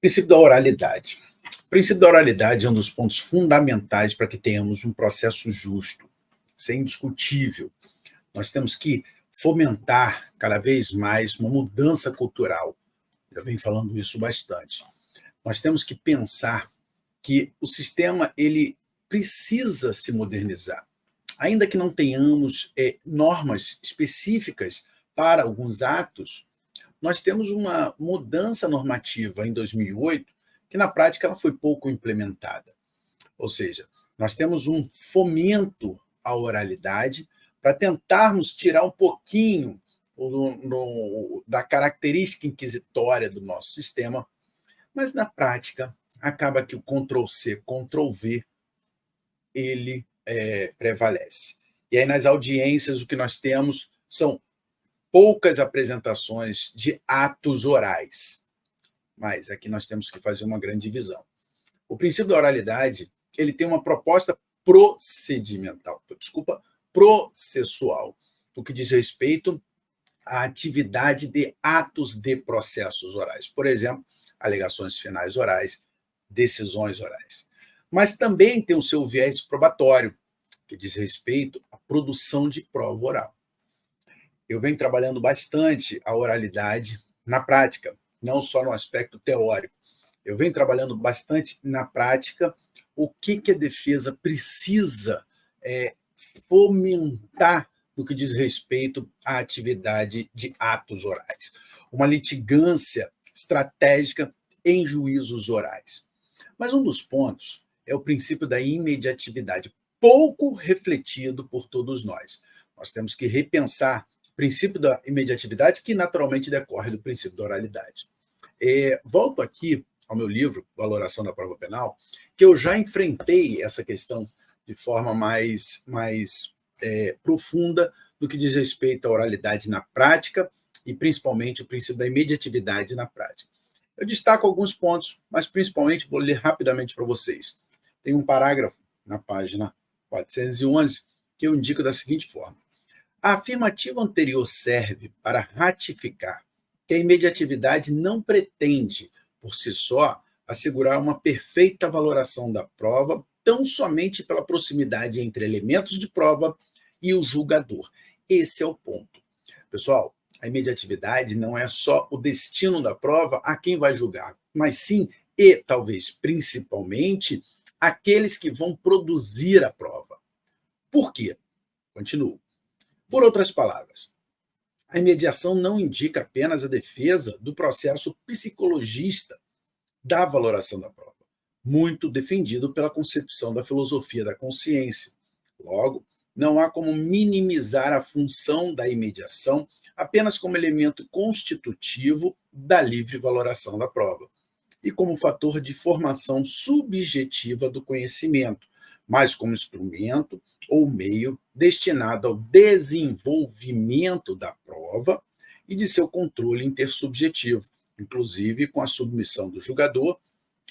Princípio da oralidade. O princípio da oralidade é um dos pontos fundamentais para que tenhamos um processo justo. Isso é indiscutível. Nós temos que fomentar cada vez mais uma mudança cultural. Já venho falando isso bastante. Nós temos que pensar que o sistema ele precisa se modernizar. Ainda que não tenhamos normas específicas para alguns atos, nós temos uma mudança normativa em 2008 que, na prática, ela foi pouco implementada. Ou seja, nós temos um fomento à oralidade para tentarmos tirar um pouquinho da característica inquisitória do nosso sistema, mas, na prática, acaba que o Ctrl+C, Ctrl+V, ele prevalece. E aí, nas audiências, o que nós temos são poucas apresentações de atos orais. Mas aqui nós temos que fazer uma grande divisão. O princípio da oralidade, ele tem uma proposta processual, o que diz respeito à atividade de atos de processos orais. Por exemplo, alegações finais orais, decisões orais. Mas também tem o seu viés probatório, que diz respeito à produção de prova oral. Eu venho trabalhando bastante a oralidade na prática, não só no aspecto teórico. Eu venho trabalhando bastante na prática o que a defesa precisa fomentar no que diz respeito à atividade de atos orais. Uma litigância estratégica em juízos orais. Mas um dos pontos é o princípio da imediatividade, pouco refletido por todos nós. Nós temos que repensar o princípio da imediatividade, que naturalmente decorre do princípio da oralidade. Volto aqui ao meu livro, Valoração da Prova Penal, que eu já enfrentei essa questão de forma mais profunda no que diz respeito à oralidade na prática e, principalmente, o princípio da imediatividade na prática. Eu destaco alguns pontos, mas, principalmente, vou ler rapidamente para vocês. Tem um parágrafo na página 411 que eu indico da seguinte forma. A afirmativa anterior serve para ratificar que a imediatividade não pretende, por si só, assegurar uma perfeita valoração da prova, tão somente pela proximidade entre elementos de prova e o julgador. Esse é o ponto. Pessoal, a imediatividade não é só o destino da prova a quem vai julgar, mas sim, e talvez principalmente, aqueles que vão produzir a prova. Por quê? Continuo. Por outras palavras, a imediação não indica apenas a defesa do processo psicologista da valoração da prova, muito defendido pela concepção da filosofia da consciência. Logo, não há como minimizar a função da imediação apenas como elemento constitutivo da livre valoração da prova e como fator de formação subjetiva do conhecimento, mas como instrumento ou meio destinado ao desenvolvimento da prova e de seu controle intersubjetivo, inclusive com a submissão do julgador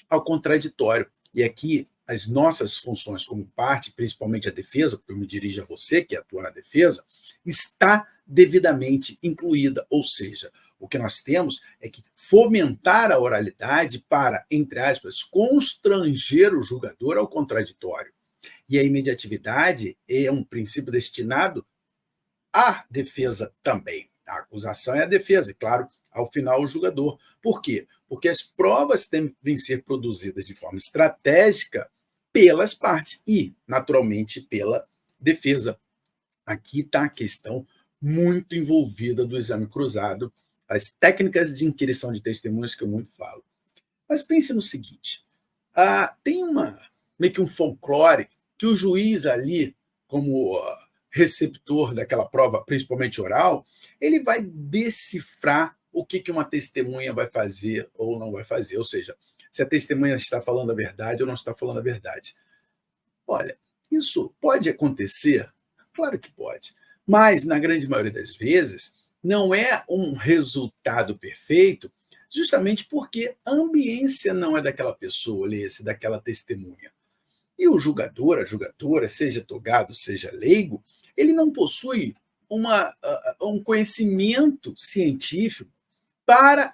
ao contraditório. E aqui as nossas funções como parte, principalmente a defesa, porque eu me dirijo a você que atua na defesa, está devidamente incluída, ou seja, o que nós temos é que fomentar a oralidade para, entre aspas, constranger o julgador ao contraditório. E a imediatividade é um princípio destinado à defesa também. A acusação é a defesa, e, claro, ao final o julgador. Por quê? Porque as provas devem ser produzidas de forma estratégica pelas partes e, naturalmente, pela defesa. Aqui está a questão muito envolvida do exame cruzado, as técnicas de inquirição de testemunhas que eu muito falo. Mas pense no seguinte, tem meio que um folclore que o juiz ali, como receptor daquela prova, principalmente oral, ele vai decifrar o que uma testemunha vai fazer ou não vai fazer, ou seja, se a testemunha está falando a verdade ou não está falando a verdade. Olha, isso pode acontecer? Claro que pode, mas, na grande maioria das vezes, não é um resultado perfeito, justamente porque a ambiência não é daquela pessoa, lê-se, daquela testemunha. E o julgador, a julgadora, seja togado, seja leigo, ele não possui um conhecimento científico para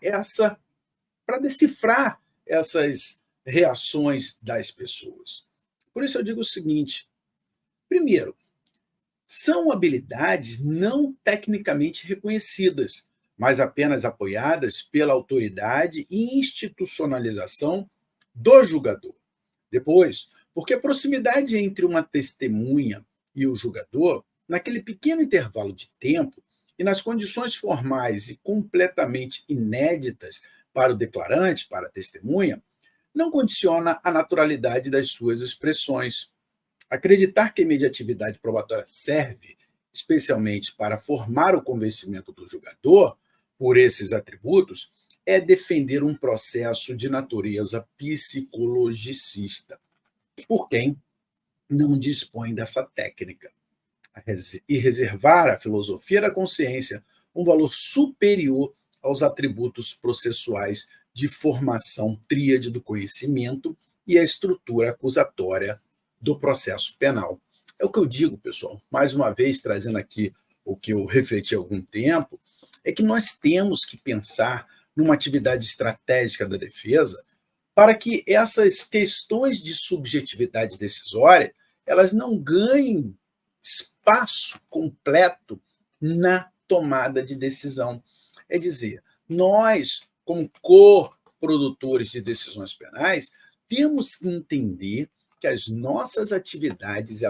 decifrar essas reações das pessoas. Por isso eu digo o seguinte: primeiro, são habilidades não tecnicamente reconhecidas, mas apenas apoiadas pela autoridade e institucionalização do julgador. Depois, porque a proximidade entre uma testemunha e o julgador, naquele pequeno intervalo de tempo e nas condições formais e completamente inéditas para o declarante, para a testemunha, não condiciona a naturalidade das suas expressões. Acreditar que a imediatividade probatória serve especialmente para formar o convencimento do julgador por esses atributos é defender um processo de natureza psicologicista, por quem não dispõe dessa técnica, e reservar à filosofia da consciência um valor superior aos atributos processuais de formação tríade do conhecimento e a estrutura acusatória do processo penal. É o que eu digo, pessoal, mais uma vez trazendo aqui o que eu refleti há algum tempo, é que nós temos que pensar numa atividade estratégica da defesa para que essas questões de subjetividade decisória elas não ganhem espaço completo na tomada de decisão. É dizer, nós, como coprodutores de decisões penais, temos que entender que as nossas atividades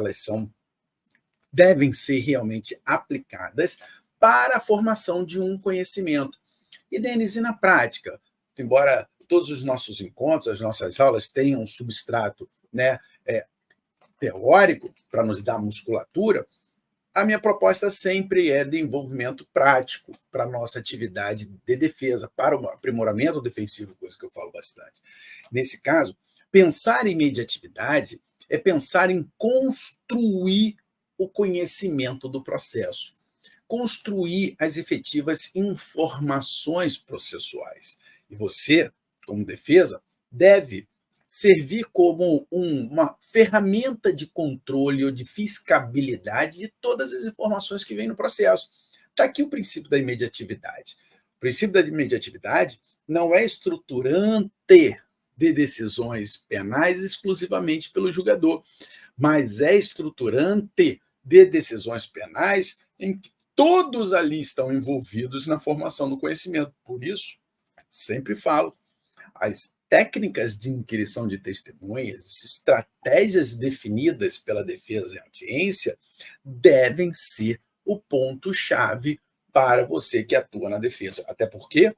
devem ser realmente aplicadas para a formação de um conhecimento. E, Denise, na prática, embora todos os nossos encontros, as nossas aulas tenham um substrato, né, teórico para nos dar musculatura, a minha proposta sempre é de envolvimento prático para a nossa atividade de defesa, para o aprimoramento defensivo, coisa que eu falo bastante. Nesse caso, pensar em mediatividade é pensar em construir o conhecimento do processo, construir as efetivas informações processuais. E você, como defesa, deve servir como uma ferramenta de controle ou de fiscabilidade de todas as informações que vêm no processo. Está aqui o princípio da imediatividade. O princípio da imediatividade não é estruturante de decisões penais exclusivamente pelo julgador, mas é estruturante de decisões penais em que todos ali estão envolvidos na formação do conhecimento. Por isso, sempre falo, as técnicas de inquirição de testemunhas, estratégias definidas pela defesa em audiência, devem ser o ponto-chave para você que atua na defesa. Até porque,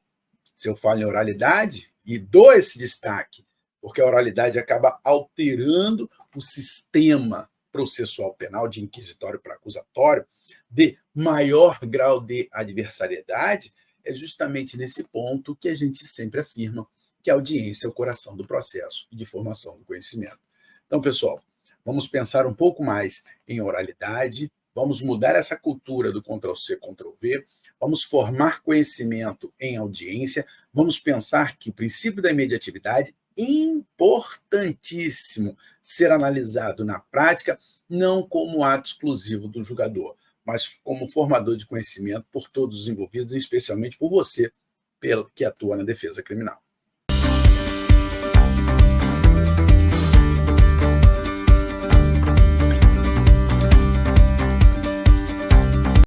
se eu falo em oralidade, e dou esse destaque, porque a oralidade acaba alterando o sistema processual penal de inquisitório para acusatório, de maior grau de adversariedade, é justamente nesse ponto que a gente sempre afirma que a audiência é o coração do processo e de formação do conhecimento. Então, pessoal, vamos pensar um pouco mais em oralidade, vamos mudar essa cultura do Ctrl+C, Ctrl+V, vamos formar conhecimento em audiência, vamos pensar que o princípio da imediatividade é importantíssimo ser analisado na prática, não como ato exclusivo do julgador, mas como formador de conhecimento por todos os envolvidos, e especialmente por você, que atua na defesa criminal.